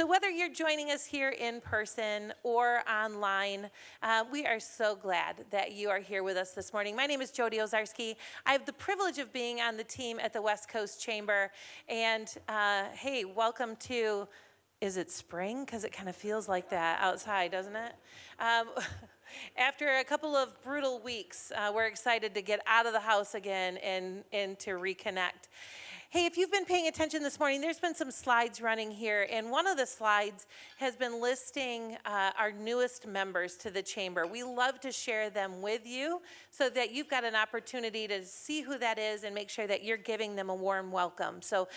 So whether you're joining us here in person or online, we are so glad that you are here with us this morning. My name is Jody Ozarski. I have the privilege of being on the team at the West Coast Chamber. And hey, welcome to, is it spring? Because it kind of feels like that outside, doesn't it? After a couple of brutal weeks, we're excited to get out of the house again and to reconnect. Hey, if you've been paying attention this morning, there's been some slides running here, and one of the slides has been listing our newest members to the Chamber. We love to share them with you so that you've got an opportunity to see who that is and make sure that you're giving them a warm welcome. So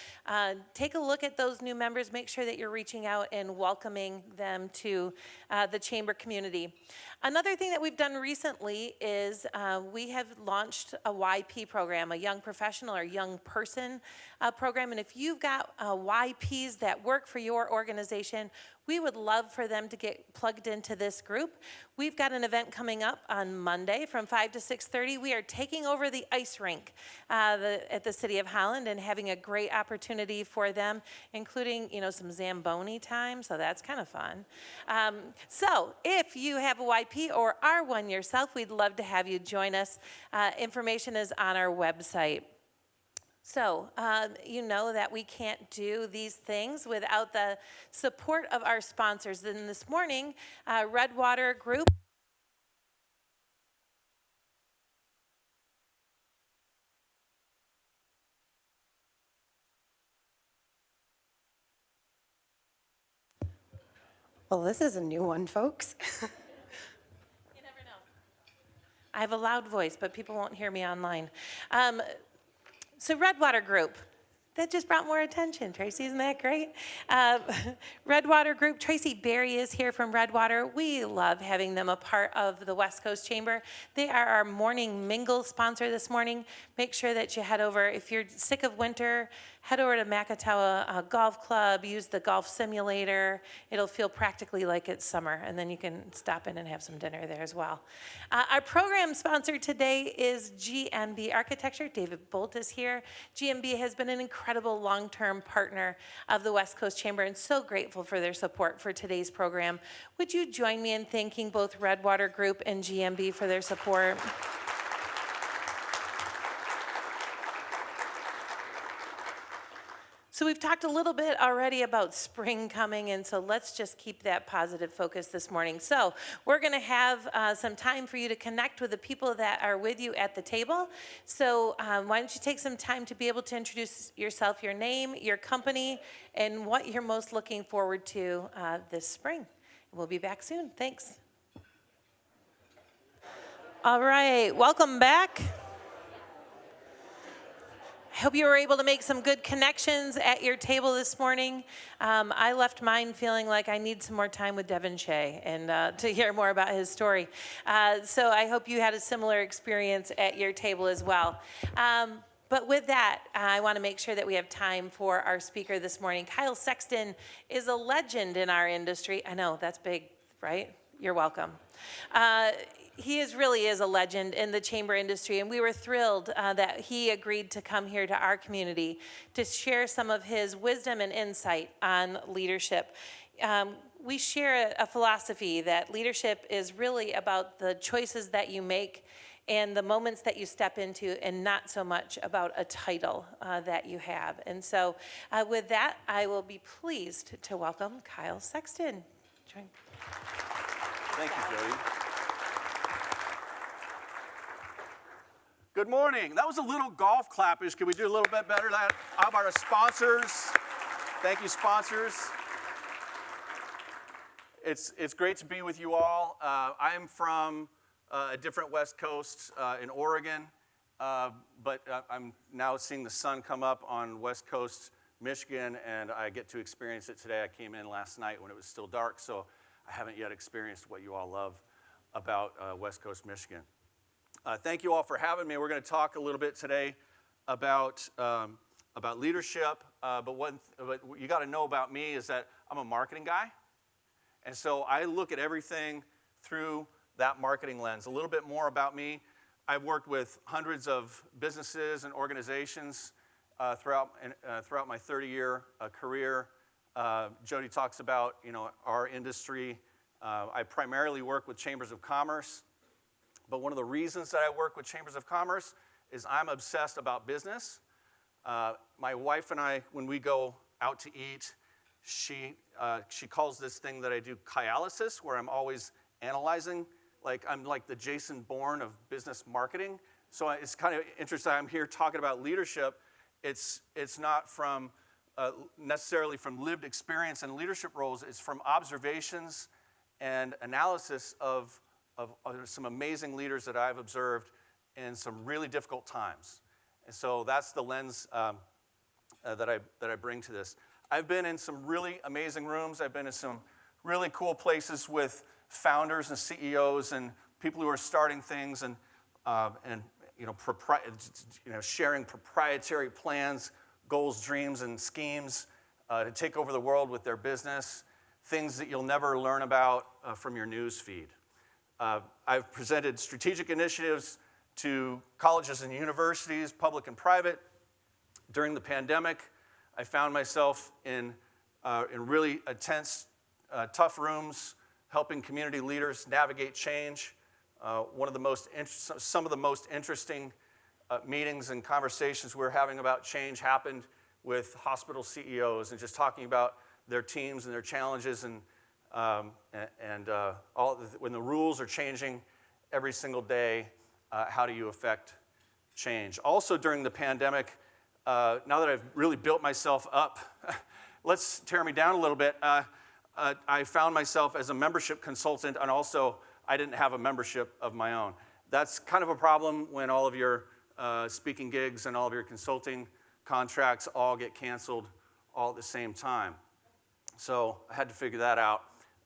take a look at those new members, make sure that you're reaching out and welcoming them to the Chamber community. Another thing that we've done recently is we have launched a YP program, a young professional or young person program. And if you've got YPs that work for your organization, we would love for them to get plugged into this group. We've got an event coming up on Monday from 5 to 6:30. We are taking over the ice rink at the City of Holland and having a great opportunity for them, including, some Zamboni time, so that's kind of fun. So if you have a YP or are one yourself, we'd love to have you join us. Information is on our website. So, you know that we can't do these things without the support of our sponsors. And this morning, Redwater Group. Well, this is a new one, folks. You never know. I have a loud voice, but people won't hear me online. So Redwater Group, that just brought more attention. Tracy, isn't that great? Redwater Group, Tracy Berry is here from Redwater. We love having them a part of the West Coast Chamber. They are our morning mingle sponsor this morning. Make sure that you head over. If you're sick of winter, head over to Macatawa Golf Club, use the golf simulator. It'll feel practically like it's summer, and then you can stop in and have some dinner there as well. Our program sponsor today is GMB Architecture. David Bolt is here. GMB has been an incredible long-term partner of the West Coast Chamber and so grateful for their support for today's program. Would you join me in thanking both Redwater Group and GMB for their support? So we've talked a little bit already about spring coming, and so let's just keep that positive focus this morning. So we're going to have some time for you to connect with the people that are with you at the table. So why don't you take some time to be able to introduce yourself, your name, your company, and what you're most looking forward to this spring. We'll be back soon. Thanks. All right, welcome back. I hope you were able to make some good connections at your table this morning. I left mine feeling like I need some more time with Devin Shea and to hear more about his story. So I hope you had a similar experience at your table as well. But with that, I want to make sure that we have time for our speaker this morning. Kyle Sexton is a legend in our industry. I know, that's big, right? You're welcome. He really is a legend in the chamber industry, and we were thrilled that he agreed to come here to our community to share some of his wisdom and insight on leadership. We share a philosophy that leadership is really about the choices that you make and the moments that you step into, and not so much about a title that you have. And so with that, I will be pleased to welcome Kyle Sexton. Thank you, Jody. Good morning. That was a little golf clappish. Can we do a little bit better? How about our sponsors? Thank you, sponsors. It's great to be with you all. I'm from a different West Coast in Oregon, but I'm now seeing the sun come up on West Coast Michigan, and I get to experience it today. I came in last night when it was still dark, so I haven't yet experienced what you all love about West Coast Michigan. Thank you all for having me. We're going to talk a little bit today about leadership, but what you got to know about me is that I'm a marketing guy, and so I look at everything through that marketing lens. A little bit more about me. I've worked with hundreds of businesses and organizations throughout my 30-year career. Jody talks about, our industry. I primarily work with chambers of commerce, but one of the reasons that I work with chambers of commerce is I'm obsessed about business. My wife and I, when we go out to eat, she calls this thing that I do kaialysis, where I'm always analyzing. I'm like the Jason Bourne of business marketing. So it's kind of interesting. I'm here talking about leadership. It's not from necessarily from lived experience and leadership roles. It's from observations and analysis of some amazing leaders that I've observed in some really difficult times. And so that's the lens that I bring to this. I've been in some really amazing rooms. I've been in some really cool places with founders and CEOs and people who are starting things and sharing proprietary plans, goals, dreams, and schemes to take over the world with their business, things that you'll never learn about from your news feed. I've presented strategic initiatives to colleges and universities, public and private. During the pandemic, I found myself in really intense, tough rooms, helping community leaders navigate change. Some of the most interesting meetings and conversations we're having about change happened with hospital CEOs and just talking about their teams and their challenges and when the rules are changing every single day, how do you affect change? Also during the pandemic, now that I've really built myself up, let's tear me down a little bit. I found myself as a membership consultant, and also I didn't have a membership of my own. That's kind of a problem when all of your speaking gigs and all of your consulting contracts all get canceled all at the same time. So I had to figure that out.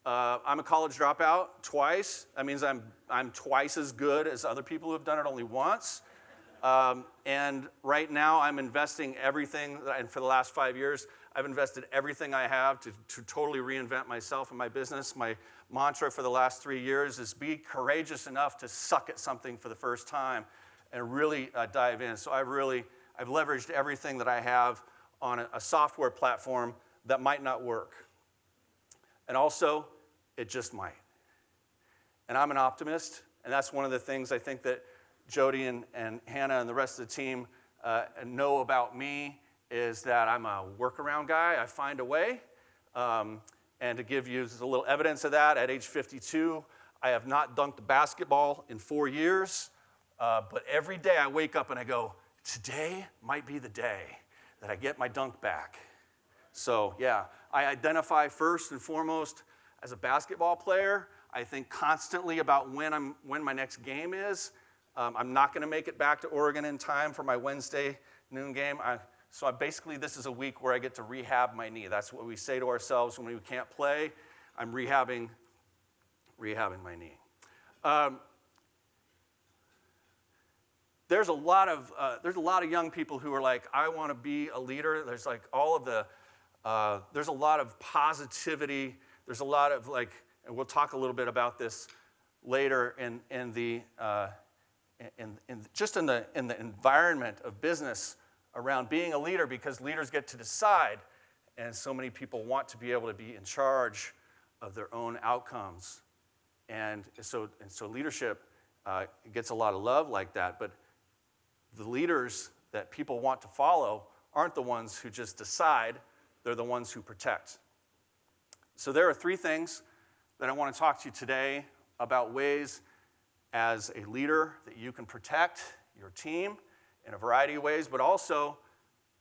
I'm a college dropout twice. That means I'm twice as good as other people who have done it only once. And right now I'm investing everything, and for the last 5 years, I've invested everything I have to totally reinvent myself and my business. My mantra for the last 3 years is be courageous enough to suck at something for the first time and really dive in. So I've leveraged everything that I have on a software platform that might not work. And also, it just might. And I'm an optimist, and that's one of the things I think that Jody and Hannah and the rest of the team know about me is that I'm a workaround guy. I find a way. And to give you a little evidence of that, at age 52, I have not dunked a basketball in 4 years. But every day I wake up and I go, today might be the day that I get my dunk back. So yeah, I identify first and foremost as a basketball player. I think constantly about when my next game is. I'm not going to make it back to Oregon in time for my Wednesday noon game. So basically, this is a week where I get to rehab my knee. That's what we say to ourselves when we can't play. I'm rehabbing my knee. There's a lot of young people who are like, I want to be a leader. There's like there's a lot of positivity. There's a lot of and we'll talk a little bit about this later in the environment of business around being a leader, because leaders get to decide, and so many people want to be able to be in charge of their own outcomes. And so leadership gets a lot of love like that, but the leaders that people want to follow aren't the ones who just decide, they're the ones who protect. So there are 3 things that I want to talk to you today about ways as a leader that you can protect your team in a variety of ways, but also,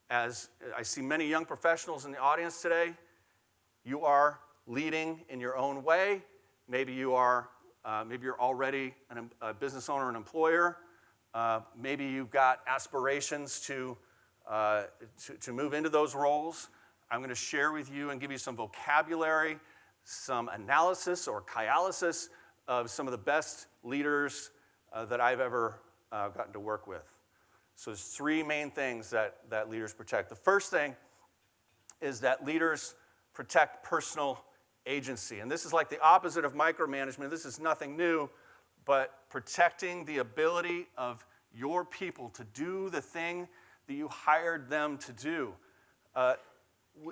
as I see many young professionals in the audience today, you are leading in your own way. Maybe you're already a business owner and employer. Maybe you've got aspirations to move into those roles. I'm going to share with you and give you some vocabulary, some analysis or kaialysis of some of the best leaders that I've ever gotten to work with. So there's 3 main things that leaders protect. The first thing is that leaders protect personal agency. And this is like the opposite of micromanagement. This is nothing new, but protecting the ability of your people to do the thing that you hired them to do.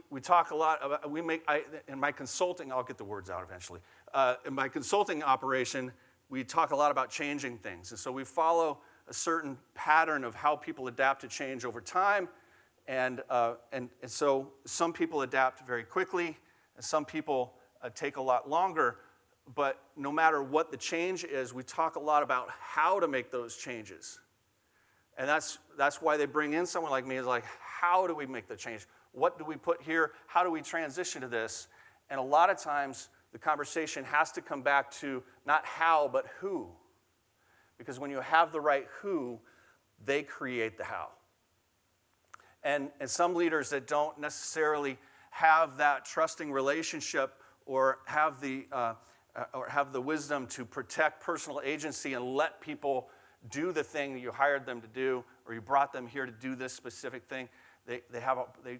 we talk a lot about, in my consulting, I'll get the words out eventually. In my consulting operation, we talk a lot about changing things. And so we follow a certain pattern of how people adapt to change over time. And so some people adapt very quickly, and some people take a lot longer. But no matter what the change is, we talk a lot about how to make those changes. And that's why they bring in someone like me, is like, how do we make the change? What do we put here? How do we transition to this? And a lot of times, the conversation has to come back to not how, but who. Because when you have the right who, they create the how. And some leaders that don't necessarily have that trusting relationship or have the wisdom to protect personal agency and let people do the thing that you hired them to do, or you brought them here to do this specific thing, they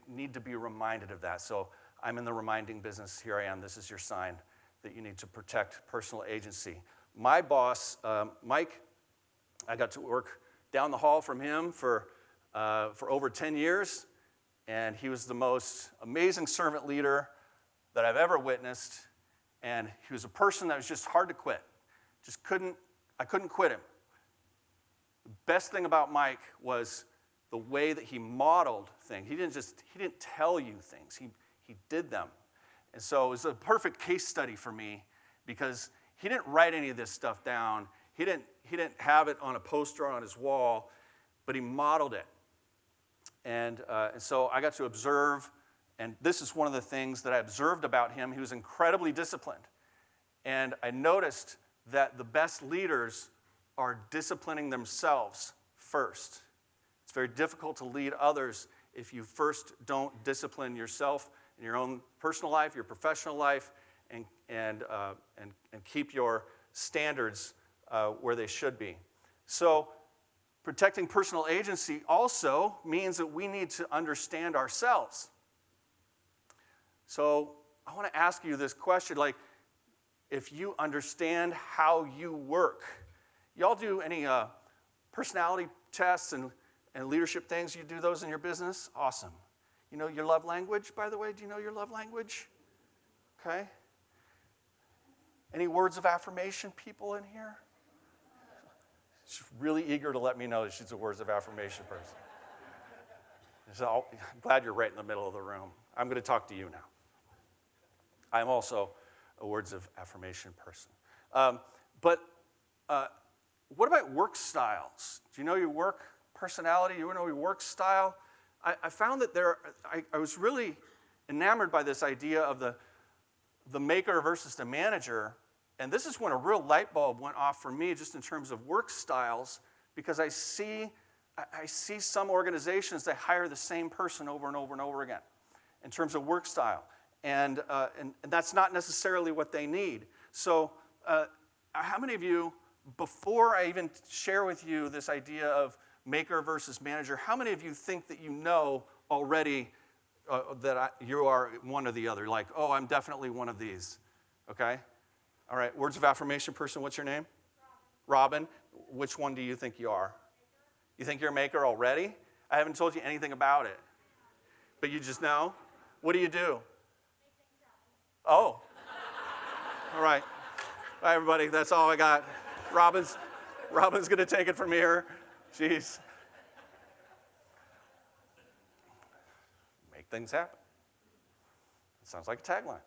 need to be reminded of that. So I'm in the reminding business. Here I am. This is your sign that you need to protect personal agency. My boss, Mike, I got to work down the hall from him for over 10 years, and he was the most amazing servant leader that I've ever witnessed, and he was a person that was just hard to quit. I couldn't quit him. The best thing about Mike was the way that he modeled things. He didn't tell you things. He did them. And so it was a perfect case study for me, because he didn't write any of this stuff down. He didn't have it on a poster on his wall, but he modeled it. And so I got to observe, and this is one of the things that I observed about him. He was incredibly disciplined. And I noticed that the best leaders are disciplining themselves first. It's very difficult to lead others if you first don't discipline yourself in your own personal life, your professional life, and keep your standards where they should be. So protecting personal agency also means that we need to understand ourselves. So I want to ask you this question, like, if you understand how you work. Y'all do any personality tests and leadership things? You do those in your business? Awesome. You know your love language, by the way? Do you know your love language? Okay. Any words of affirmation, people in here? She's really eager to let me know that she's a words of affirmation person. So I'm glad you're right in the middle of the room. I'm going to talk to you now. I'm also a words of affirmation person. But what about work styles? Do you know your work personality? You know your work style? I found that I was really enamored by this idea of the maker versus the manager. And this is when a real light bulb went off for me, just in terms of work styles, because I see some organizations that hire the same person over and over and over again in terms of work style. And that's not necessarily what they need. So how many of you, before I even share with you this idea of maker versus manager, how many of you think that you know already that you are one or the other? Like, oh, I'm definitely one of these, okay? All right, words of affirmation person, what's your name? Robin. Which one do you think you are? You think you're a maker already? I haven't told you anything about it. But you just know? What do you do? Oh. All right. Bye, everybody. That's all I got. Robin's going to take it from here. Jeez. Make things happen. Sounds like a tagline.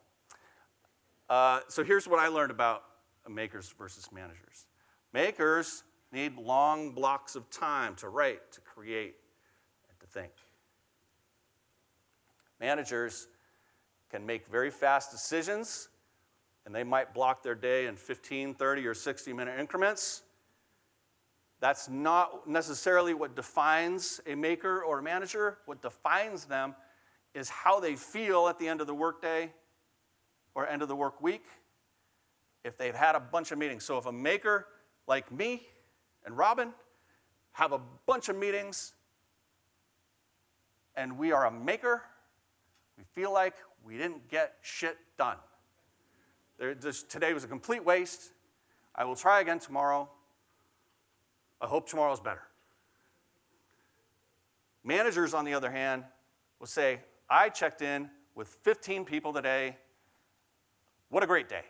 So here's what I learned about makers versus managers. Makers need long blocks of time to write, to create, and to think. Managers can make very fast decisions, and they might block their day in 15, 30, or 60-minute increments. That's not necessarily what defines a maker or a manager. What defines them is how they feel at the end of the workday or end of the work week if they've had a bunch of meetings. So if a maker like me and Robin have a bunch of meetings and we are a maker, we feel like we didn't get shit done. Today was a complete waste. I will try again tomorrow. I hope tomorrow's better. Managers, on the other hand, will say, I checked in with 15 people today. What a great day.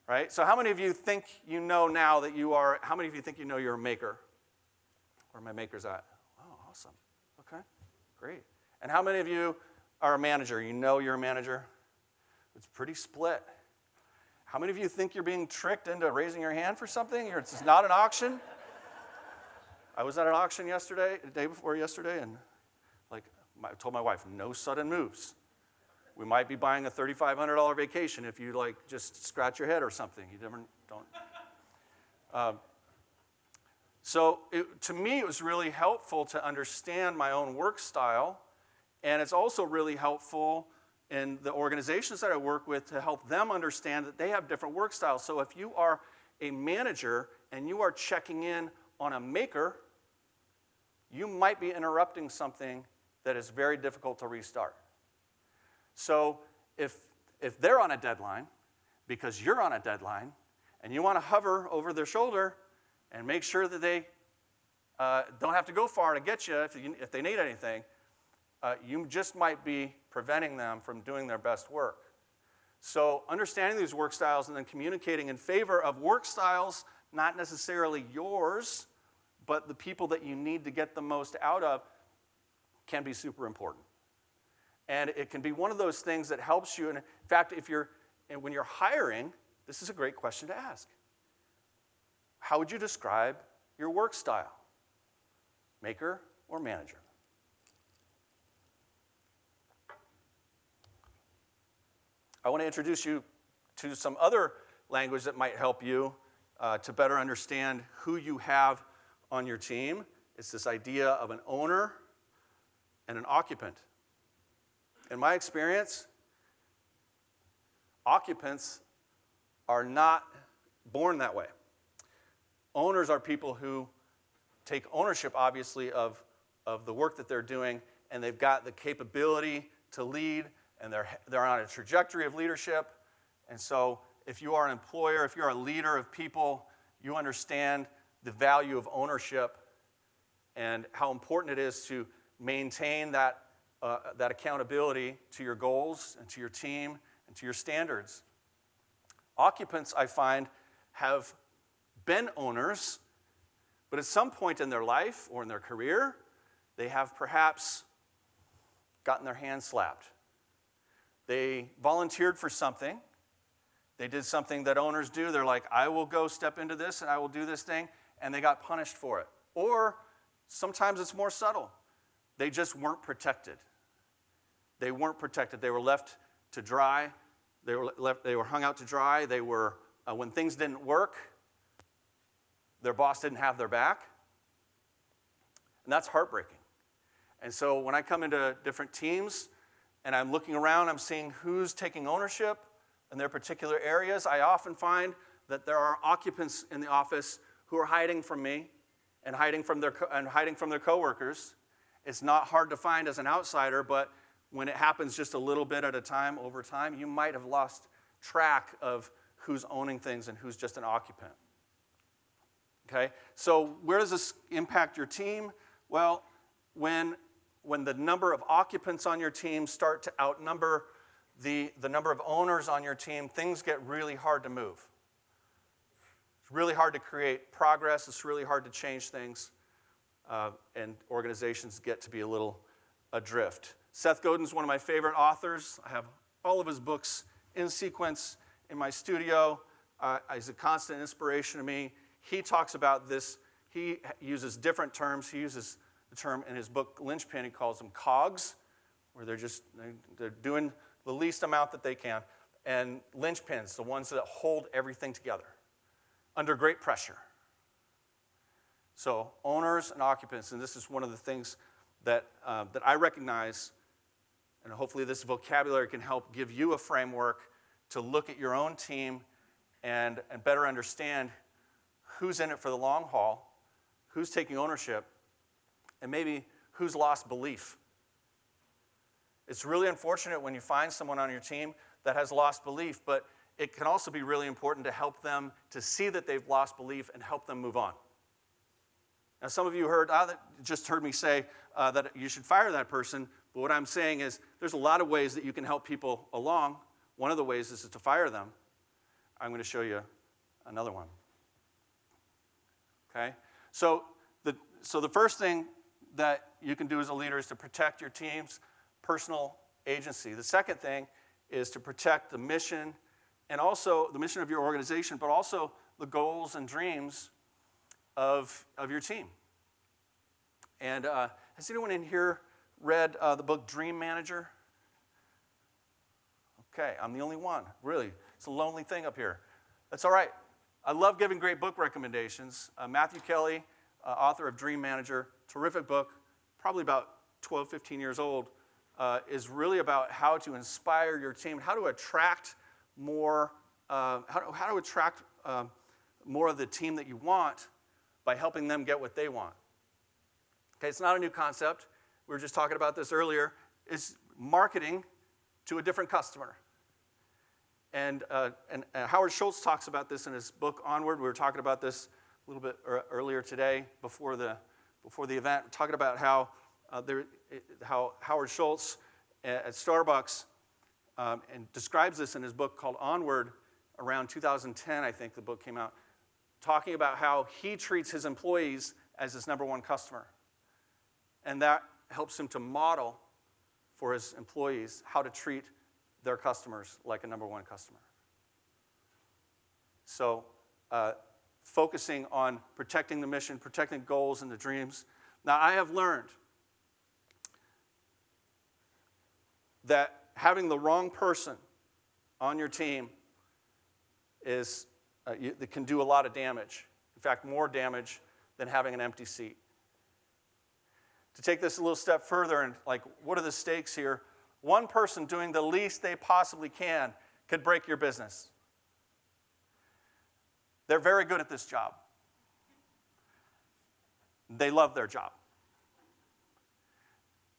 Right? So how many of you think you know now that you are, how many of you think you know you're a maker? Where are my makers at? Oh, awesome. Okay, great. And how many of you are a manager? You know you're a manager? It's pretty split. How many of you think you're being tricked into raising your hand for something? It's not an auction? I was at an auction yesterday, the day before yesterday, and I told my wife, no sudden moves. We might be buying a $3,500 vacation if you just scratch your head or something. You never don't. So to me, it was really helpful to understand my own work style, and it's also really helpful in the organizations that I work with to help them understand that they have different work styles. So if you are a manager and you are checking in on a maker, you might be interrupting something that is very difficult to restart. So if they're on a deadline, because you're on a deadline, and you want to hover over their shoulder and make sure that they don't have to go far to get you if they need anything, you just might be preventing them from doing their best work. So understanding these work styles and then communicating in favor of work styles, not necessarily yours, but the people that you need to get the most out of, can be super important. And it can be one of those things that helps you. And in fact, when you're hiring, this is a great question to ask. How would you describe your work style? Maker or manager? I want to introduce you to some other language that might help you to better understand who you have on your team. It's this idea of an owner and an occupant. In my experience, occupants are not born that way. Owners are people who take ownership, obviously, of the work that they're doing, and they've got the capability to lead, and they're on a trajectory of leadership. And so if you are an employer, if you're a leader of people, you understand the value of ownership and how important it is to maintain that accountability to your goals and to your team and to your standards. Occupants, I find, have been owners, but at some point in their life or in their career, they have perhaps gotten their hand slapped. They volunteered for something. They did something that owners do. They're like, I will go step into this and I will do this thing, and they got punished for it. Or sometimes it's more subtle. They just weren't protected. They weren't protected. They were left to dry. They were hung out to dry. They were, when things didn't work, their boss didn't have their back. And that's heartbreaking. And so when I come into different teams and I'm looking around, I'm seeing who's taking ownership in their particular areas, I often find that there are occupants in the office who are hiding from me and hiding from their coworkers. It's not hard to find as an outsider, but when it happens just a little bit at a time, over time, you might have lost track of who's owning things and who's just an occupant. Okay? So where does this impact your team? Well, when the number of occupants on your team start to outnumber the number of owners on your team, things get really hard to move. It's really hard to create progress. It's really hard to change things. And organizations get to be a little adrift. Seth Godin's one of my favorite authors. I have all of his books in sequence in my studio. He's a constant inspiration to me. He talks about this. He uses different terms. He uses the term in his book, Linchpin. He calls them cogs, where they're doing the least amount that they can. And linchpins, the ones that hold everything together under great pressure. So owners and occupants, and this is one of the things that I recognize, and hopefully this vocabulary can help give you a framework to look at your own team and better understand who's in it for the long haul, who's taking ownership, and maybe who's lost belief. It's really unfortunate when you find someone on your team that has lost belief, but it can also be really important to help them to see that they've lost belief and help them move on. Now, some of you just heard me say that you should fire that person, But what I'm saying is there's a lot of ways that you can help people along. One of the ways is to fire them. I'm going to show you another one. Okay? So the first thing that you can do as a leader is to protect your team's personal agency. The second thing is to protect the mission, and also the mission of your organization, but also the goals and dreams of your team. And has anyone in here read the book Dream Manager? Okay, I'm the only one. Really, it's a lonely thing up here. That's all right. I love giving great book recommendations. Matthew Kelly, author of Dream Manager, terrific book, probably about 12, 15 years old, is really about how to inspire your team, how to attract more, how to attract more of the team that you want by helping them get what they want. Okay, it's not a new concept. We were just talking about this earlier. It's marketing to a different customer. And Howard Schultz talks about this in his book Onward. We were talking about this a little bit earlier today before the event, talking about how Howard Schultz at Starbucks and describes this in his book called Onward around 2010, I think the book came out, talking about how he treats his employees as his number one customer. And that helps him to model for his employees how to treat their customers like a number one customer. So focusing on protecting the mission, protecting goals and the dreams. Now, I have learned that having the wrong person on your team it can do a lot of damage. In fact, more damage than having an empty seat. To take this a little step further and what are the stakes here? One person doing the least they possibly can could break your business. They're very good at this job. They love their job.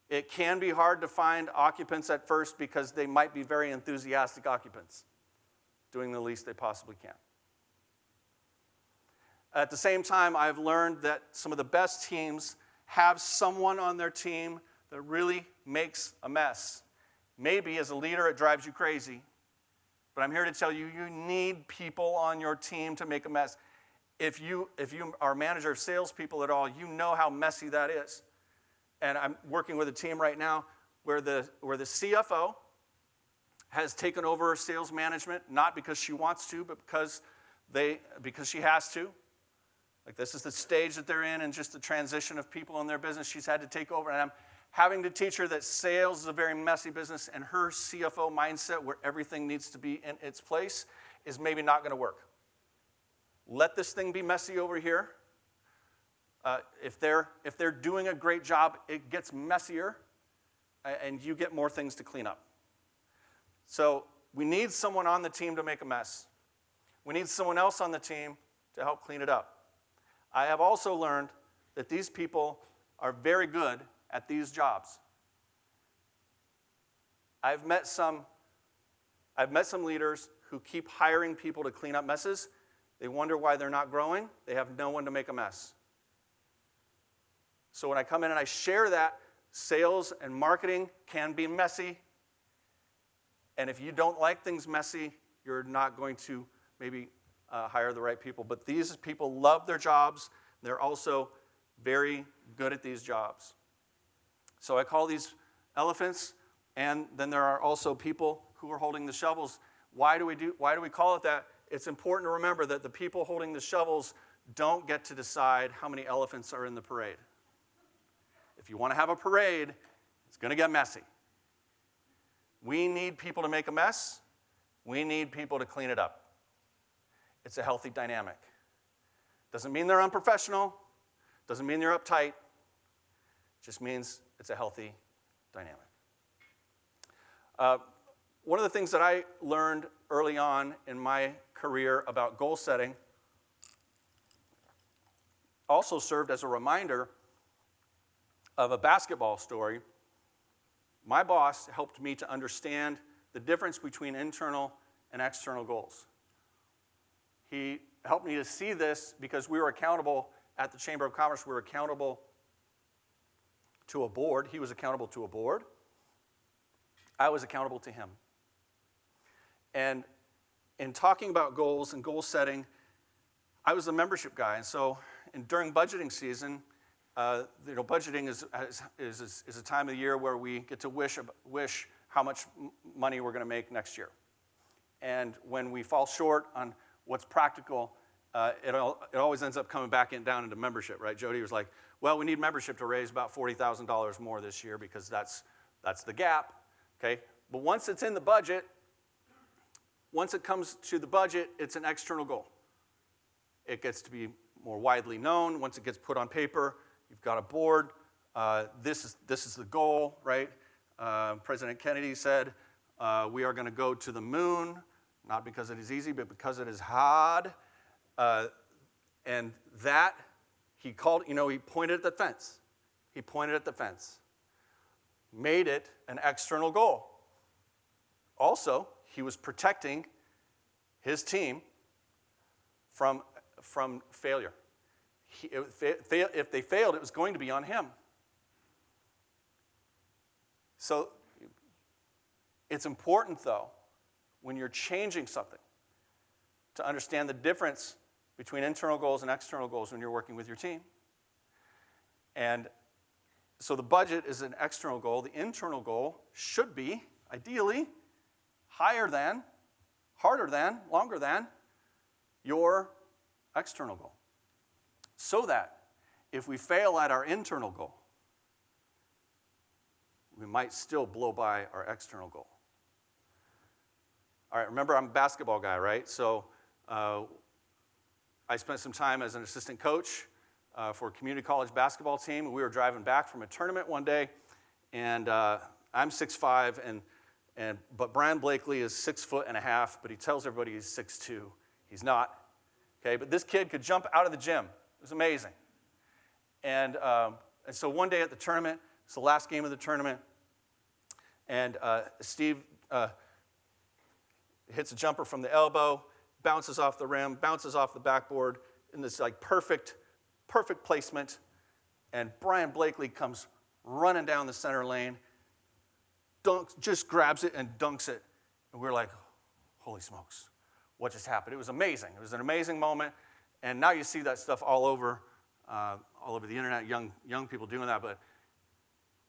It can be hard to find occupants at first because they might be very enthusiastic occupants doing the least they possibly can. At the same time, I've learned that some of the best teams have someone on their team that really makes a mess. Maybe as a leader it drives you crazy, but I'm here to tell you, you need people on your team to make a mess. If you are a manager of salespeople at all, you know how messy that is. And I'm working with a team right now where the CFO has taken over sales management, not because she wants to, but because she has to. Like this is the stage that they're in and just the transition of people in their business. She's had to take over, and I'm having to teach her that sales is a very messy business, and her CFO mindset where everything needs to be in its place is maybe not going to work. Let this thing be messy over here. If they're doing a great job, it gets messier, and you get more things to clean up. So we need someone on the team to make a mess. We need someone else on the team to help clean it up. I have also learned that these people are very good at these jobs. I've met some leaders who keep hiring people to clean up messes. They wonder why they're not growing. They have no one to make a mess. So when I come in and I share that, sales and marketing can be messy. And if you don't like things messy, you're not going to maybe hire the right people. But these people love their jobs. They're also very good at these jobs. So I call these elephants, and then there are also people who are holding the shovels. Why do we call it that? It's important to remember that the people holding the shovels don't get to decide how many elephants are in the parade. If you want to have a parade, it's going to get messy. We need people to make a mess. We need people to clean it up. It's a healthy dynamic. Doesn't mean they're unprofessional. Doesn't mean they're uptight. It just means it's a healthy dynamic. One of the things that I learned early on in my career about goal setting also served as a reminder of a basketball story. My boss helped me to understand the difference between internal and external goals. He helped me to see this because we were accountable at the Chamber of Commerce. We were accountable to a board. He was accountable to a board. I was accountable to him. And in talking about goals and goal setting, I was a membership guy. And so during budgeting season, budgeting is a time of the year where we get to wish how much money we're going to make next year. And when we fall short on what's practical, it always ends up coming back down into membership, right? Jody was like, well, we need membership to raise about $40,000 more this year because that's the gap, okay? But once it's in the budget, once it comes to the budget, it's an external goal. It gets to be more widely known. Once it gets put on paper, you've got a board. This is the goal, right? President Kennedy said, we are going to go to the moon, not because it is easy, but because it is hard. And that, he pointed at the fence. He pointed at the fence. Made it an external goal. Also, he was protecting his team from failure. If they failed, it was going to be on him. So it's important, though, when you're changing something, to understand the difference between internal goals and external goals when you're working with your team. And so the budget is an external goal. The internal goal should be, ideally, higher than, harder than, longer than your external goal. So that if we fail at our internal goal, we might still blow by our external goal. All right, remember I'm a basketball guy, right? So I spent some time as an assistant coach for a community college basketball team. We were driving back from a tournament one day, and I'm 6'5", but Brian Blakely is 6'1.5", but he tells everybody he's 6'2". He's not. Okay, but this kid could jump out of the gym. It was amazing. And so one day at the tournament, it's the last game of the tournament, and Steve hits a jumper from the elbow, bounces off the rim, bounces off the backboard in this like perfect placement, and Brian Blakely comes running down the center lane, just grabs it and dunks it, and we're like, holy smokes, what just happened? It was amazing. It was an amazing moment, and now you see that stuff all over the internet, young people doing that, but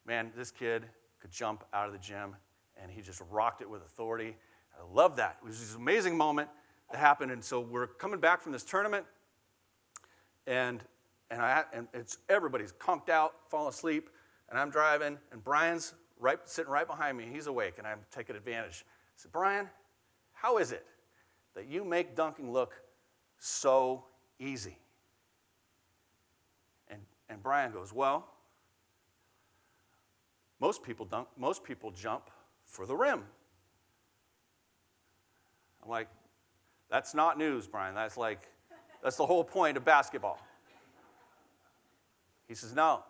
man, this kid could jump out of the gym, and he just rocked it with authority. I love that. It was this amazing moment that happened, and so we're coming back from this tournament, and it's everybody's conked out, falling asleep, and I'm driving, and Brian's sitting right behind me. He's awake, and I'm taking advantage. I said, Brian, how is it that you make dunking look so easy? And Brian goes, well, most people jump for the rim. I'm like, that's not news, Brian. That's the whole point of basketball. He says, no,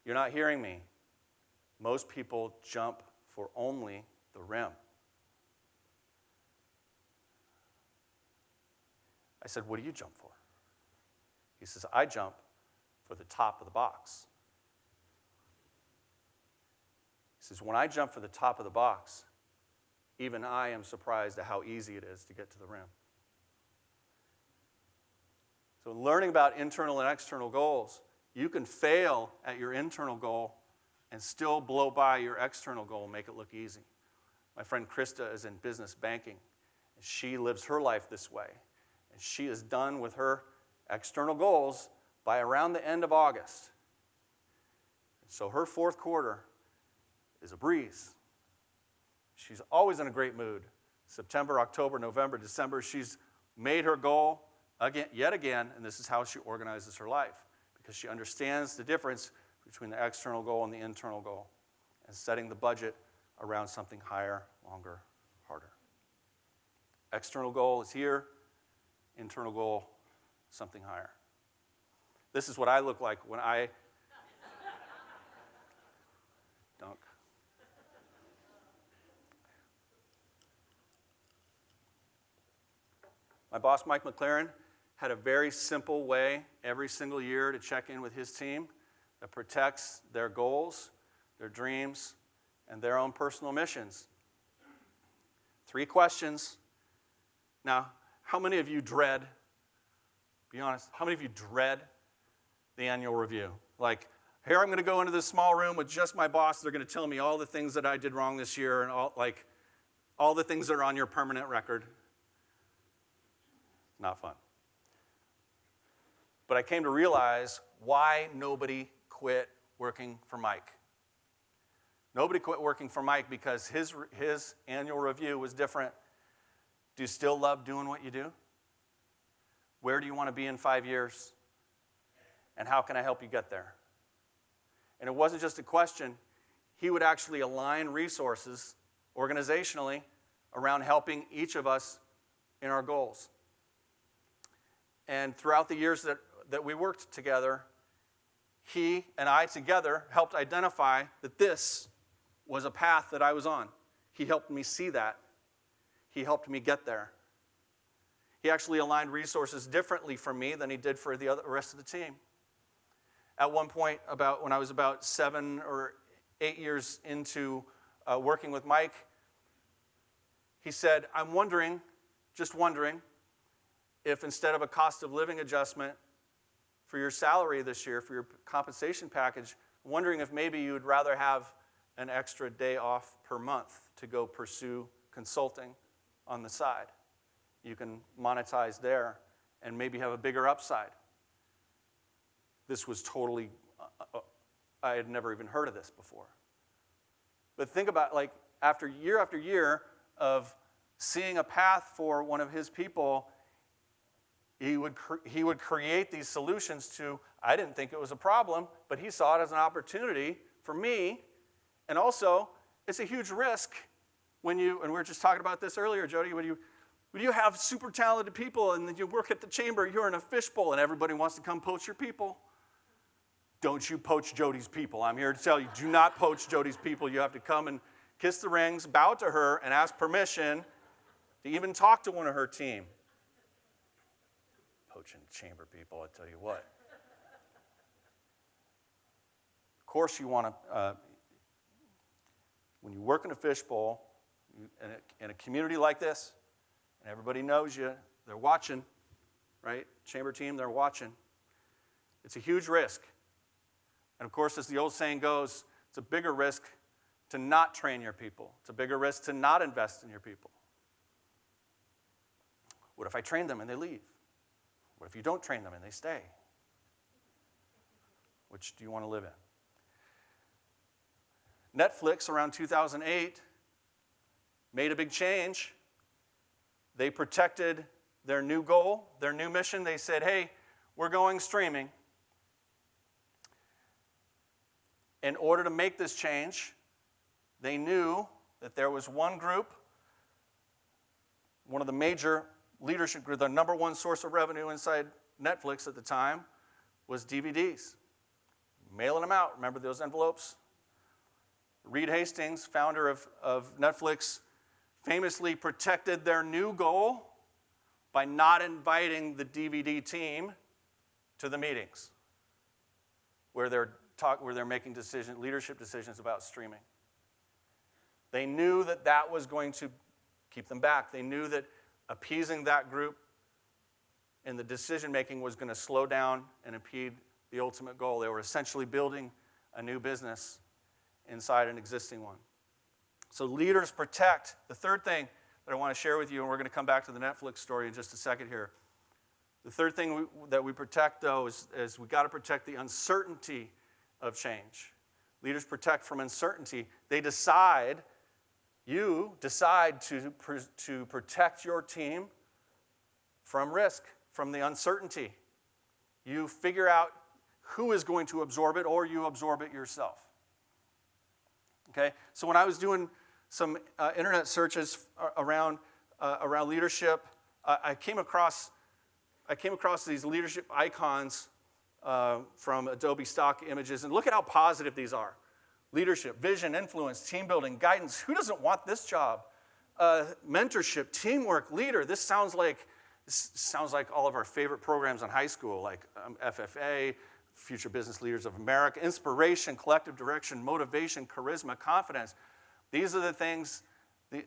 you're not hearing me. Most people jump for only the rim. I said, what do you jump for? He says, I jump for the top of the box. He says, when I jump for the top of the box, even I am surprised at how easy it is to get to the rim. So learning about internal and external goals, you can fail at your internal goal and still blow by your external goal and make it look easy. My friend Krista is in business banking, and she lives her life this way. And she is done with her external goals by around the end of August. So her fourth quarter is a breeze. She's always in a great mood. September, October, November, December, she's made her goal yet again, and this is how she organizes her life, because she understands the difference between the external goal and the internal goal, and setting the budget around something higher, longer, harder. External goal is here, internal goal, something higher. This is what I look like when I dunk. My boss, Mike McLaren, had a very simple way every single year to check in with his team that protects their goals, their dreams, and their own personal missions. 3 questions. Now, how many of you dread, be honest, how many of you dread the annual review? Like, here I'm going to go into this small room with just my boss. They're going to tell me all the things that I did wrong this year and all the things that are on your permanent record. Not fun. But I came to realize why nobody quit working for Mike. Nobody quit working for Mike because his annual review was different. Do you still love doing what you do? Where do you want to be in 5 years? And how can I help you get there? And it wasn't just a question. He would actually align resources organizationally around helping each of us in our goals. And throughout the years that we worked together, he and I together helped identify that this was a path that I was on. He helped me see that. He helped me get there. He actually aligned resources differently for me than he did for the rest of the team. At one point, when I was about 7 or 8 years into working with Mike, he said, I'm just wondering, if instead of a cost of living adjustment for your salary this year, for your compensation package, wondering if maybe you would rather have an extra day off per month to go pursue consulting on the side. You can monetize there and maybe have a bigger upside. This was totally, I had never even heard of this before. But think about, after year of seeing a path for one of his people, he would create these solutions to, I didn't think it was a problem, but he saw it as an opportunity for me. And also, it's a huge risk when and we were just talking about this earlier, Jody, when you have super talented people and then you work at the chamber, you're in a fishbowl and everybody wants to come poach your people. Don't you poach Jody's people. I'm here to tell you, do not poach Jody's people. You have to come and kiss the rings, bow to her, and ask permission to even talk to one of her team. Poaching chamber people, I tell you what. Of course you want to, when you work in a fishbowl, in a community like this, and everybody knows you, they're watching, right? Chamber team, they're watching. It's a huge risk. And of course, as the old saying goes, it's a bigger risk to not train your people. It's a bigger risk to not invest in your people. What if I train them and they leave? What if you don't train them and they stay? Which do you want to live in? Netflix, around 2008, made a big change. They protected their new goal, their new mission. They said, hey, we're going streaming. In order to make this change, they knew that there was one group, one of the major leadership group, the number one source of revenue inside Netflix at the time was DVDs. Mailing them out. Remember those envelopes? Reed Hastings, founder of Netflix, famously protected their new goal by not inviting the DVD team to the meetings where they're making leadership decisions about streaming. They knew that was going to keep them back. They knew that appeasing that group in the decision-making was going to slow down and impede the ultimate goal. They were essentially building a new business inside an existing one. So leaders protect. The third thing that I want to share with you, and we're going to come back to the Netflix story in just a second here. The third thing that we protect, though, is we got to protect the uncertainty of change. Leaders protect from uncertainty. You decide to protect your team from risk, from the uncertainty. You figure out who is going to absorb it, or you absorb it yourself. Okay? So when I was doing some internet searches around leadership, I came across these leadership icons from Adobe stock images, and look at how positive these are. Leadership, vision, influence, team building, guidance. Who doesn't want this job? Mentorship, teamwork, leader. This sounds like all of our favorite programs in high school, like FFA, Future Business Leaders of America. Inspiration, collective direction, motivation, charisma, confidence. These are the things,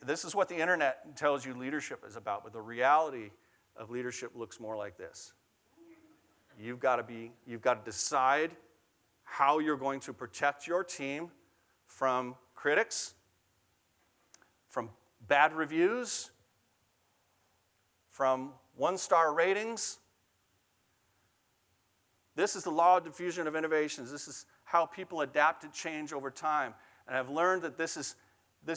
this is what the internet tells you leadership is about, but the reality of leadership looks more like this. You've got to decide how you're going to protect your team from critics, from bad reviews, from one-star ratings. This is the law of diffusion of innovations. This is how people adapt to change over time. And I've learned that this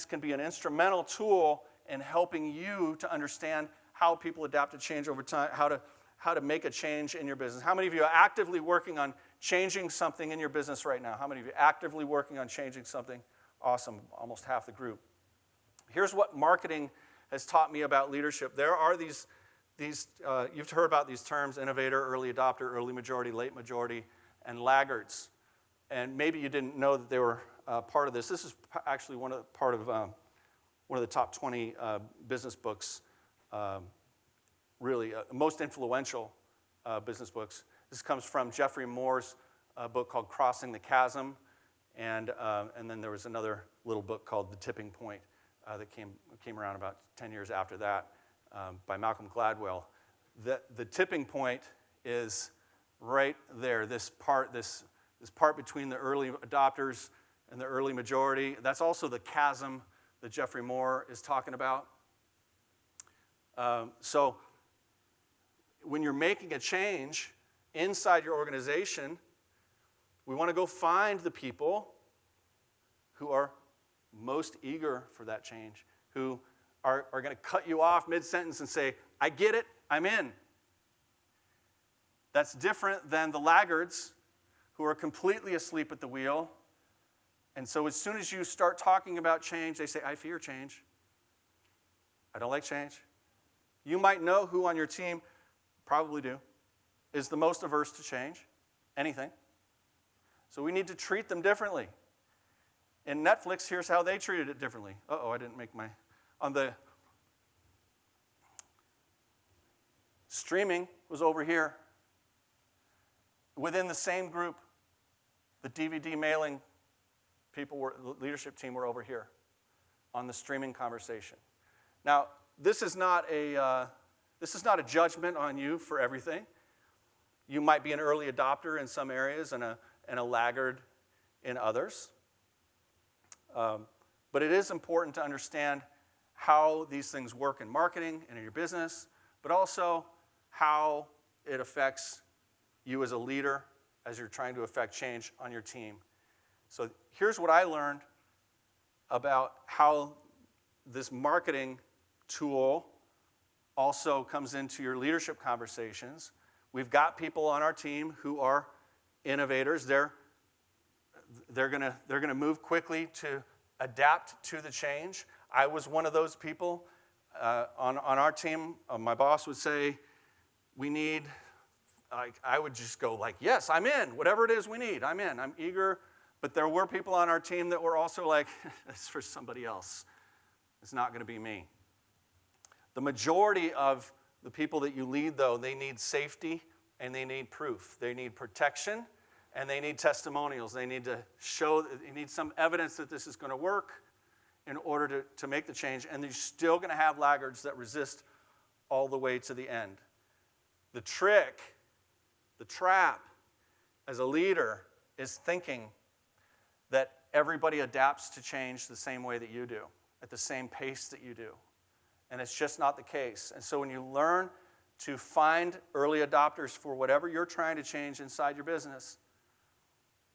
can be an instrumental tool in helping you to understand how people adapt to change over time, how to make a change in your business. How many of you are actively working on changing something in your business right now? How many of you are actively working on changing something? Awesome, almost half the group. Here's what marketing has taught me about leadership. There are these you've heard about these terms: innovator, early adopter, early majority, late majority, and laggards. And maybe you didn't know that they were part of this. This is actually one of the top 20 business books, really most influential business books. This comes from Jeffrey Moore's book called Crossing the Chasm, and then there was another little book called The Tipping Point that came around about 10 years after that by Malcolm Gladwell. The tipping point is right there. This part between the early adopters and the early majority. That's also the chasm that Jeffrey Moore is talking about. So when you're making a change inside your organization, we want to go find the people who are most eager for that change, who are going to cut you off mid-sentence and say, I get it, I'm in. That's different than the laggards who are completely asleep at the wheel. And so as soon as you start talking about change, they say, I fear change. I don't like change. You might know who on your team, probably do, is the most averse to change, anything. So we need to treat them differently. In Netflix, here's how they treated it differently. I didn't make on the streaming was over here. Within the same group, the DVD mailing the leadership team were over here on the streaming conversation. Now, this is not a judgment on you for everything. You might be an early adopter in some areas and a laggard in others. But it is important to understand how these things work in marketing and in your business, but also how it affects you as a leader as you're trying to affect change on your team. So here's what I learned about how this marketing tool also comes into your leadership conversations. We've got people on our team who are innovators. They're going to move quickly to adapt to the change. I was one of those people on our team. My boss would say, we need, I would just go like, yes, I'm in. Whatever it is we need, I'm in. I'm eager. But there were people on our team that were also like, it's for somebody else. It's not going to be me. The majority of the people that you lead, though, they need safety and they need proof. They need protection and they need testimonials. They need to show, they need some evidence that this is going to work in order to make the change. And you're still going to have laggards that resist all the way to the end. The trick, the trap as a leader is thinking that everybody adapts to change the same way that you do, at the same pace that you do. And it's just not the case. And so when you learn to find early adopters for whatever you're trying to change inside your business,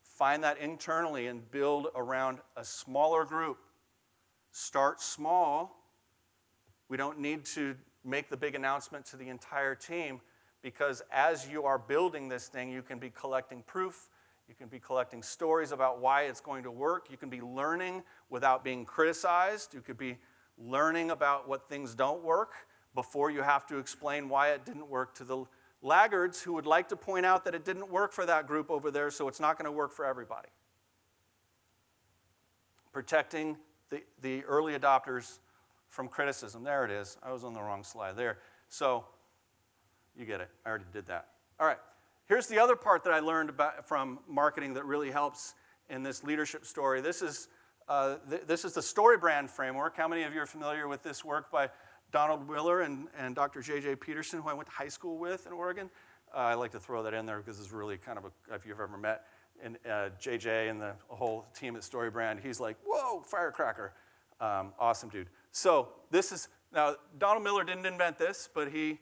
find that internally and build around a smaller group. Start small. We don't need to make the big announcement to the entire team, because as you are building this thing, you can be collecting proof. You can be collecting stories about why it's going to work. You can be learning without being criticized. You could be learning about what things don't work before you have to explain why it didn't work to the laggards who would like to point out that it didn't work for that group over there, so it's not going to work for everybody. Protecting the early adopters from criticism. There it is. I was on the wrong slide there. So you get it. I already did that. All right. Here's the other part that I learned about from marketing that really helps in this leadership story. This is This is the StoryBrand framework. How many of you are familiar with this work by Donald Miller and Dr. J.J. Peterson, who I went to high school with in Oregon? I like to throw that in there because it's really kind of if you've ever met J.J. and the whole team at StoryBrand, he's like, whoa, firecracker. Awesome dude. So now Donald Miller didn't invent this, but he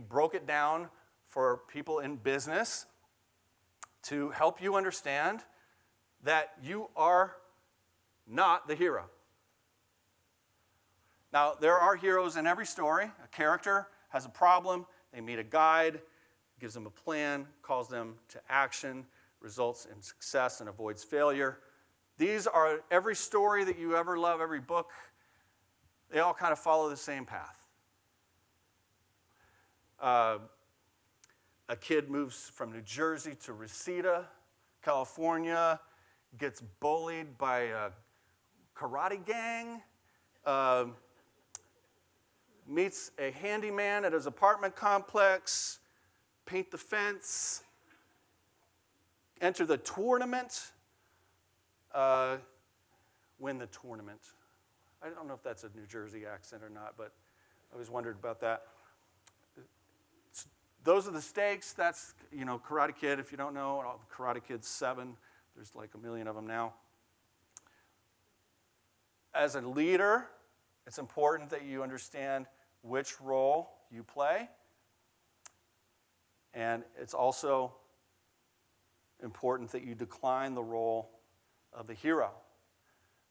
broke it down for people in business to help you understand that you are not the hero. Now, there are heroes in every story. A character has a problem, they meet a guide, gives them a plan, calls them to action, results in success and avoids failure. These are every story that you ever love, every book, they all kind of follow the same path. A kid moves from New Jersey to Reseda, California, gets bullied by a karate gang, meets a handyman at his apartment complex, paint the fence, enter the tournament, win the tournament. I don't know if that's a New Jersey accent or not, but I always wondered about that. Those are the stakes. That's, Karate Kid, if you don't know. Karate Kid 7. There's like a million of them now. As a leader, it's important that you understand which role you play. And it's also important that you decline the role of the hero.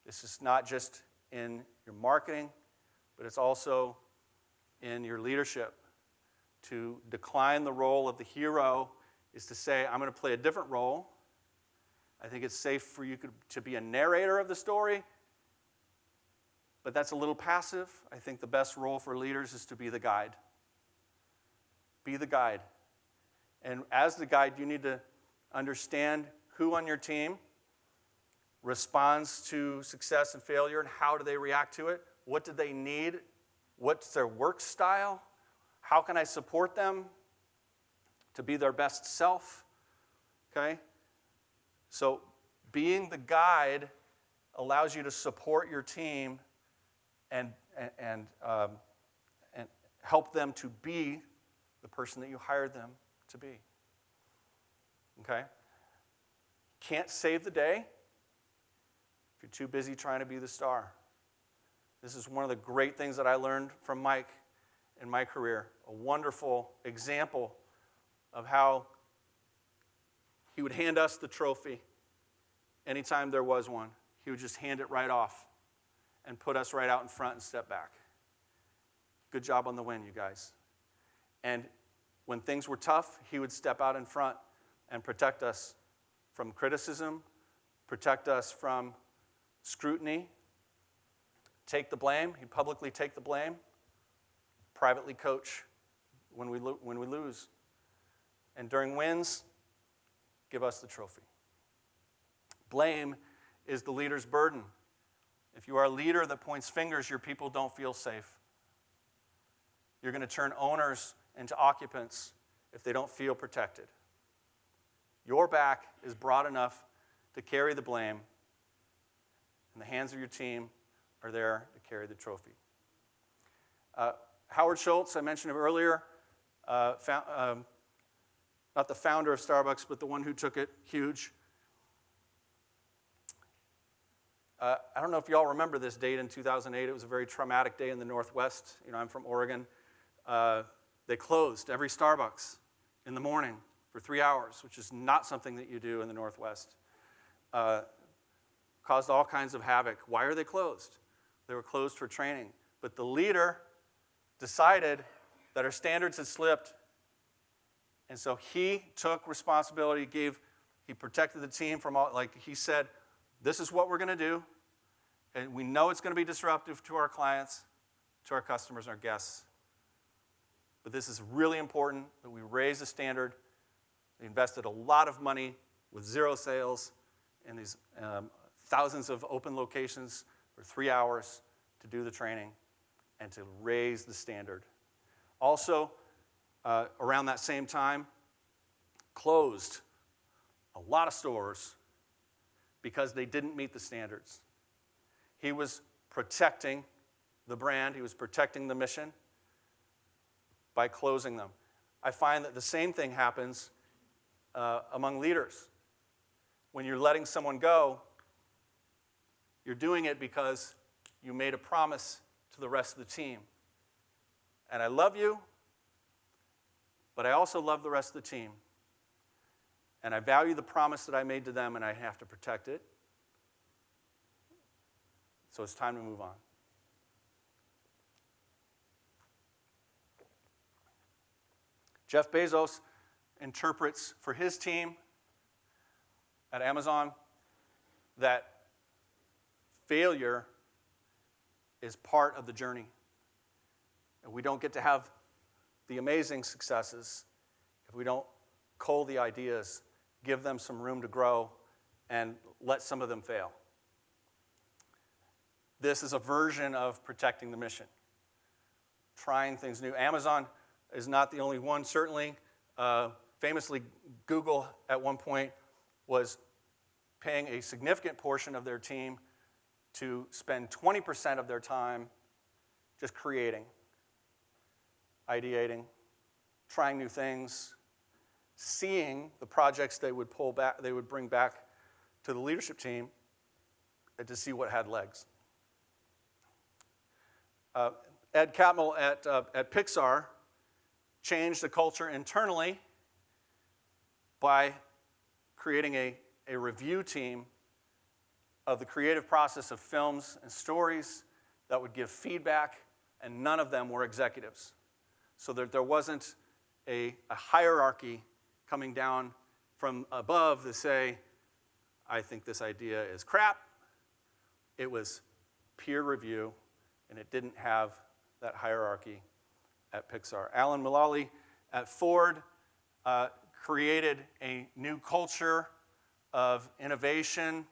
This is not just in your marketing, but it's also in your leadership. To decline the role of the hero is to say, I'm going to play a different role. I think it's safe for you to be a narrator of the story, but that's a little passive. I think the best role for leaders is to be the guide. Be the guide. And as the guide, you need to understand who on your team responds to success and failure and how do they react to it. What do they need? What's their work style? How can I support them to be their best self? Okay? So being the guide allows you to support your team and help them to be the person that you hired them to be. Okay? Can't save the day if you're too busy trying to be the star. This is one of the great things that I learned from Mike in my career. A wonderful example of how he would hand us the trophy anytime there was one. He would just hand it right off and put us right out in front and step back. Good job on the win, you guys. And when things were tough, he would step out in front and protect us from criticism, protect us from scrutiny, take the blame. He'd publicly take the blame, privately coach when we lose. And during wins, give us the trophy. Blame is the leader's burden. If you are a leader that points fingers, your people don't feel safe. You're going to turn owners into occupants if they don't feel protected. Your back is broad enough to carry the blame, and the hands of your team are there to carry the trophy. Howard Schultz, I mentioned him earlier, not the founder of Starbucks, but the one who took it huge. I don't know if you all remember this date in 2008. It was a very traumatic day in the Northwest. I'm from Oregon. They closed every Starbucks in the morning for 3 hours, which is not something that you do in the Northwest. Caused all kinds of havoc. Why are they closed? They were closed for training. But the leader decided that our standards had slipped. And so he took responsibility, he protected the team from all, he said, this is what we're going to do. And we know it's going to be disruptive to our clients, to our customers, and our guests. But this is really important that we raise the standard. They invested a lot of money with zero sales in these thousands of open locations for 3 hours to do the training and to raise the standard. Also, around that same time, closed a lot of stores because they didn't meet the standards. He was protecting the brand, he was protecting the mission by closing them. I find that the same thing happens among leaders. When you're letting someone go, you're doing it because you made a promise to the rest of the team. And I love you, but I also love the rest of the team. And I value the promise that I made to them, and I have to protect it. So it's time to move on. Jeff Bezos interprets for his team at Amazon that failure is part of the journey. And we don't get to have the amazing successes if we don't cull the ideas, give them some room to grow, and let some of them fail. This is a version of protecting the mission, trying things new. Amazon is not the only one, certainly. Famously, Google at one point was paying a significant portion of their team to spend 20% of their time just creating, ideating, trying new things, seeing the projects they would pull back, they would bring back to the leadership team, and to see what had legs. Ed Catmull at Pixar changed the culture internally by creating a review team of the creative process of films and stories that would give feedback, and none of them were executives. So that there wasn't a hierarchy coming down from above to say, I think this idea is crap. It was peer review, and it didn't have that hierarchy at Pixar. Alan Mulally at Ford created a new culture of innovation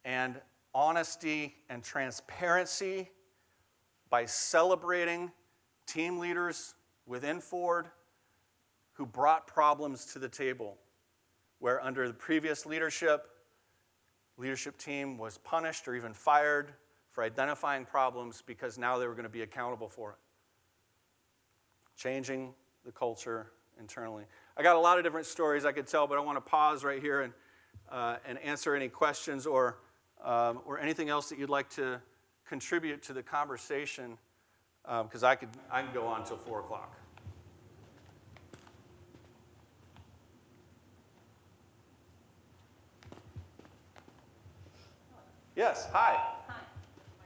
and honesty and transparency by celebrating team leaders within Ford who brought problems to the table, where under the previous leadership team was punished or even fired for identifying problems because now they were going to be accountable for it. Changing the culture internally. I got a lot of different stories I could tell, but I want to pause right here and answer any questions or anything else that you'd like to contribute to the conversation, because I can go on till 4 o'clock. Yes, hi.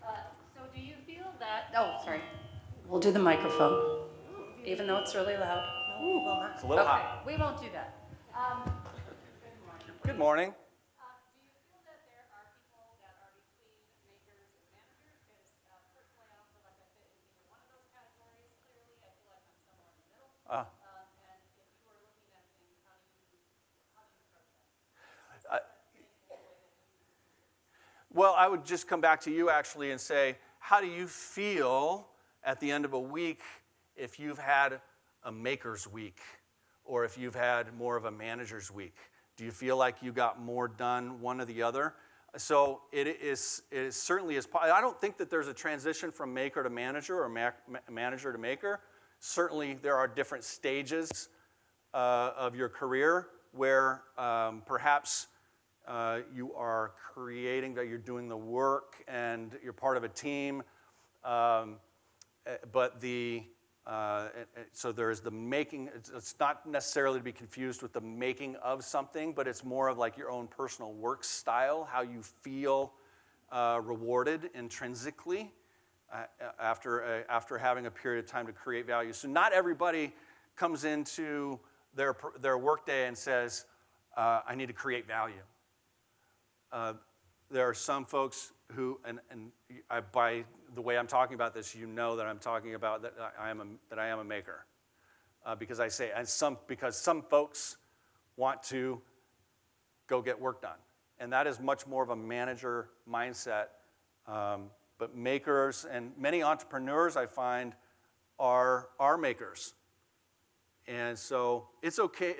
Hi. So do you feel that, oh, sorry. We'll do the microphone, even though it's really loud. No, we will not. It's a little Okay, hot. we won't do that. Good morning. Do you feel that there are people that are between makers and managers? Because personally, I don't feel like I fit in either one of those categories. Clearly, I feel like I'm somewhere in the middle. And if you are looking at things, how do you approach that? Well, I would just come back to you actually and say, how do you feel at the end of a week if you've had a maker's week or if you've had more of a manager's week? Do you feel like you got more done one or the other? So it certainly is. I don't think that there's a transition from maker to manager or manager to maker. Certainly there are different stages of your career where perhaps you are creating, that you're doing the work and you're part of a team. But so there's the making. It's not necessarily to be confused with the making of something, but it's more of like your own personal work style, how you feel rewarded intrinsically after having a period of time to create value. So not everybody comes into their workday and says, I need to create value. There are some folks who, and by the way I'm talking about this, you know that I'm talking about that I am a maker, because I say because some folks want to go get work done, and that is much more of a manager mindset. But makers and many entrepreneurs I find are makers. And so it's okay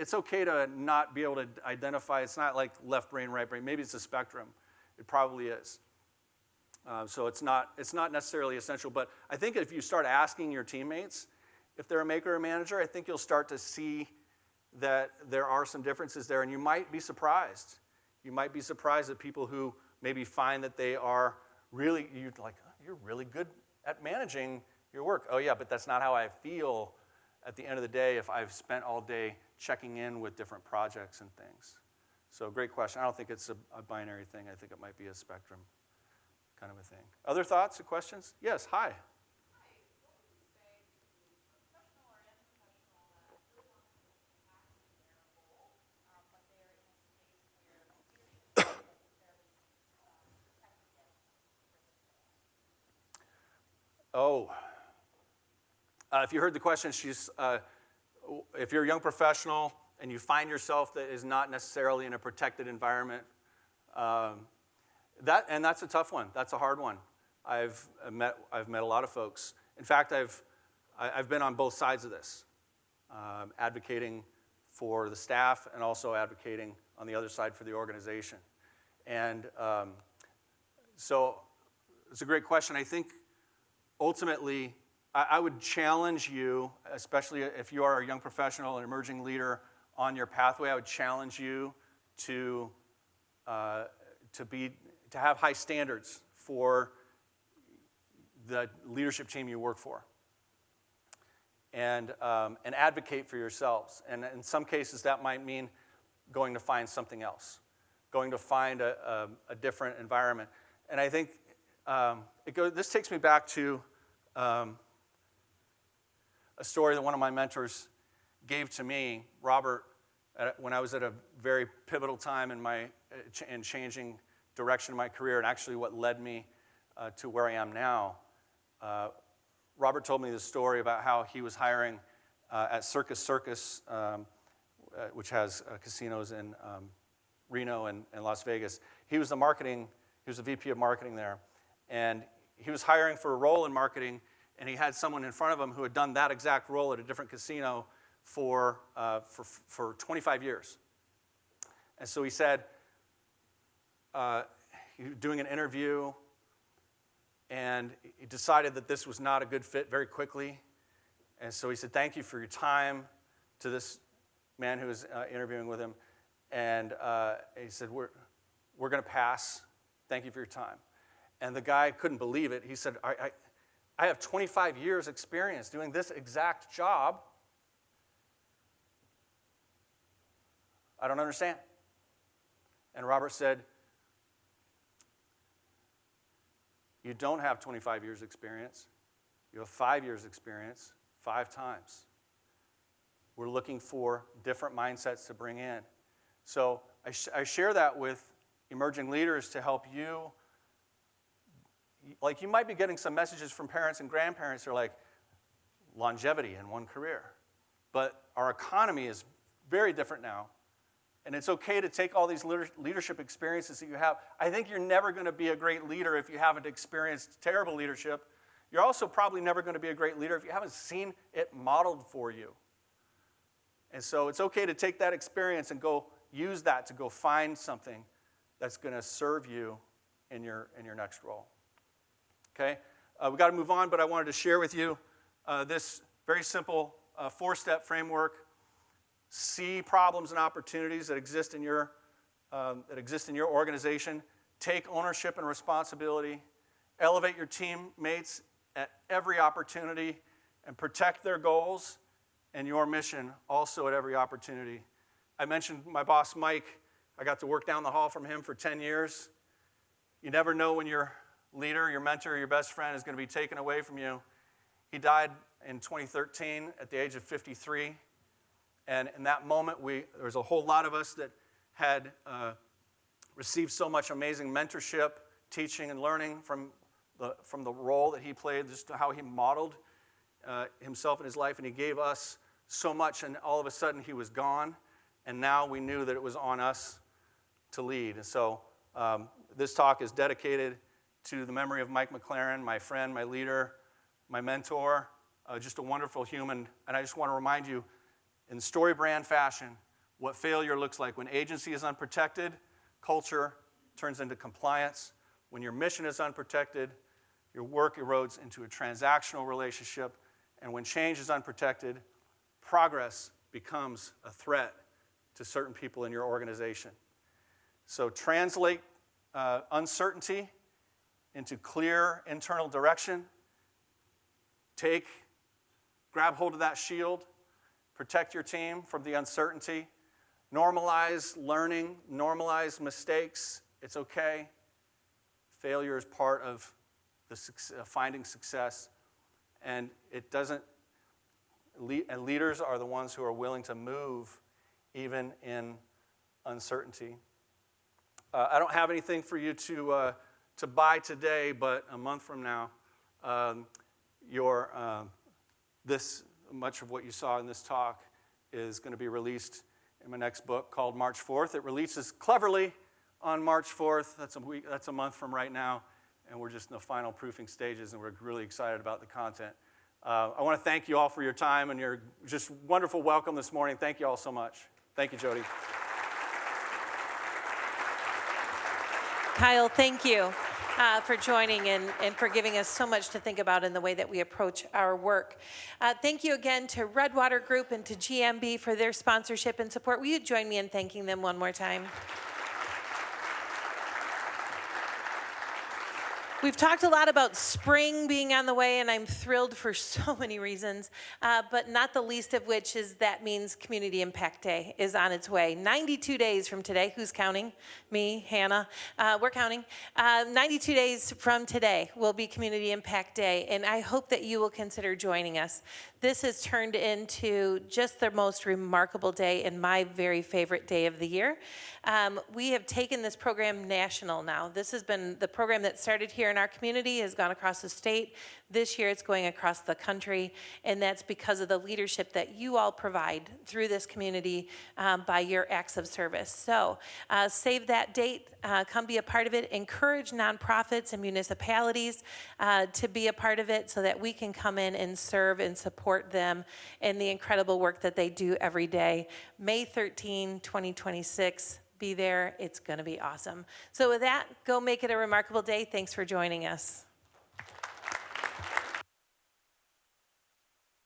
to not be able to identify. It's not like left brain, right brain. Maybe it's a spectrum. It probably is. So it's not necessarily essential, but I think if you start asking your teammates if they're a maker or manager, I think you'll start to see that there are some differences there, and you might be surprised. You might be surprised at people who maybe find that they are really, you're like, oh, you're really good at managing your work. Oh yeah, but that's not how I feel at the end of the day if I've spent all day checking in with different projects and things. So great question. I don't think it's a binary thing. I think it might be a spectrum kind of a thing. Other thoughts or questions? Yes, hi. Oh, if you heard the question, if you're a young professional and you find yourself that is not necessarily in a protected environment, that's a tough one. That's a hard one. I've met a lot of folks. In fact, I've been on both sides of this, advocating for the staff and also advocating on the other side for the organization. And so it's a great question. I think ultimately, I would challenge you, especially if you are a young professional, an emerging leader on your pathway, I would challenge you to have high standards for the leadership team you work for, and advocate for yourselves. And in some cases, that might mean going to find something else, going to find a different environment. And I think this takes me back to a story that one of my mentors gave to me, Robert, when I was at a very pivotal time in changing direction of my career, and actually what led me to where I am now. Robert told me this story about how he was hiring at Circus Circus, which has casinos in Reno and Las Vegas. He was the VP of marketing there, and he was hiring for a role in marketing, and he had someone in front of him who had done that exact role at a different casino for 25 years. And so he said, he was doing an interview, and he decided that this was not a good fit very quickly. And so he said, thank you for your time to this man who was interviewing with him. And he said, we're going to pass. Thank you for your time. And the guy couldn't believe it. He said, I have 25 years experience doing this exact job. I don't understand. And Robert said, you don't have 25 years experience. You have 5 years experience, 5 times. We're looking for different mindsets to bring in. So I share that with emerging leaders to help you. Like, you might be getting some messages from parents and grandparents who are like, longevity in one career. But our economy is very different now. And it's okay to take all these leadership experiences that you have. I think you're never going to be a great leader if you haven't experienced terrible leadership. You're also probably never going to be a great leader if you haven't seen it modeled for you. And so it's okay to take that experience and go use that to go find something that's going to serve you in your next role. Okay? We've got to move on, but I wanted to share with you this very simple 4-step framework. See problems and opportunities that exist in your organization. Take ownership and responsibility. Elevate your teammates at every opportunity, and protect their goals and your mission also at every opportunity. I mentioned my boss, Mike. I got to work down the hall from him for 10 years. You never know when your leader, your mentor, your best friend is going to be taken away from you. He died in 2013 at the age of 53. And in that moment, there was a whole lot of us that had received so much amazing mentorship, teaching, and learning from the role that he played, just how he modeled himself in his life. And he gave us so much, and all of a sudden he was gone. And now we knew that it was on us to lead. And so this talk is dedicated to the memory of Mike McLaren, my friend, my leader, my mentor, just a wonderful human. And I just want to remind you, in StoryBrand fashion, what failure looks like. When agency is unprotected, culture turns into compliance. When your mission is unprotected, your work erodes into a transactional relationship. And when change is unprotected, progress becomes a threat to certain people in your organization. So translate uncertainty into clear internal direction. Grab hold of that shield. Protect your team from the uncertainty. Normalize learning. Normalize mistakes. It's okay. Failure is part of finding success. And it doesn't. And leaders are the ones who are willing to move even in uncertainty. I don't have anything for you to buy today, but a month from now, much of what you saw in this talk is going to be released in my next book called March 4th. It releases cleverly on March 4th. That's a month from right now, and we're just in the final proofing stages, and we're really excited about the content. I want to thank you all for your time and your just wonderful welcome this morning. Thank you all so much. Thank you, Jody. Kyle, thank you for joining and for giving us so much to think about in the way that we approach our work. Thank you again to Redwater Group and to GMB for their sponsorship and support. Will you join me in thanking them one more time? We've talked a lot about spring being on the way, and I'm thrilled for so many reasons, but not the least of which is that means Community Impact Day is on its way. 92 days from today. Who's counting? Me, Hannah. We're counting. 92 days from today will be Community Impact Day, and I hope that you will consider joining us. This has turned into just the most remarkable day and my very favorite day of the year. We have taken this program national now. This has been the program that started here in our community, has gone across the state. This year it's going across the country, and that's because of the leadership that you all provide through this community by your acts of service. So save that date, come be a part of it. Encourage nonprofits and municipalities to be a part of it so that we can come in and serve and support them in the incredible work that they do every day. May 13, 2026. Be there. It's going to be awesome. So with that, go make it a remarkable day. Thanks for joining us.